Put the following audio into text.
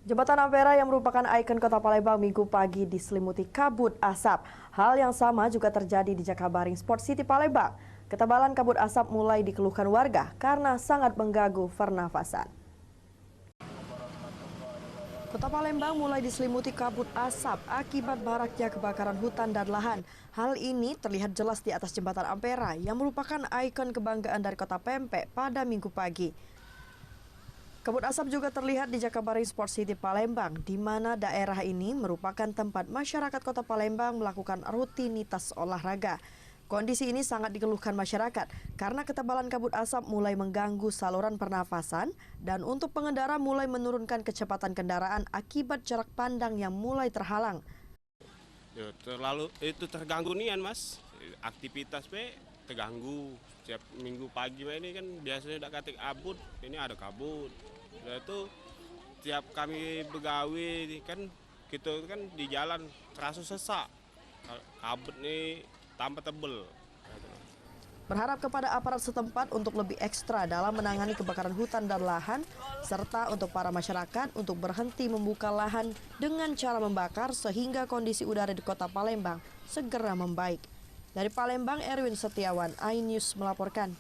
Jembatan Ampera yang merupakan ikon kota Palembang minggu pagi diselimuti kabut asap. Hal yang sama juga terjadi di Jakabaring Sport City Palembang. Ketebalan kabut asap mulai dikeluhkan warga karena sangat mengganggu pernafasan. Kota Palembang mulai diselimuti kabut asap akibat maraknya kebakaran hutan dan lahan. Hal ini terlihat jelas di atas jembatan Ampera yang merupakan ikon kebanggaan dari kota Pempek pada minggu pagi. Kabut asap juga terlihat di Jakabaring Sport City Palembang, di mana daerah ini merupakan tempat masyarakat kota Palembang melakukan rutinitas olahraga. Kondisi ini sangat dikeluhkan masyarakat karena ketebalan kabut asap mulai mengganggu saluran pernafasan dan untuk pengendara mulai menurunkan kecepatan kendaraan akibat jarak pandang yang mulai terhalang. Itu terganggu nian mas, aktivitas terganggu. Setiap minggu pagi ini kan biasanya udah katik kabut, ini ada kabut. Itu tiap kami begawi kan gitu kan di jalan terasa sesak, kabut nih tambah tebel. Berharap kepada aparat setempat untuk lebih ekstra dalam menangani kebakaran hutan dan lahan, serta untuk para masyarakat untuk berhenti membuka lahan dengan cara membakar sehingga kondisi udara di kota Palembang segera membaik. Dari Palembang, Erwin Setiawan, iNews melaporkan.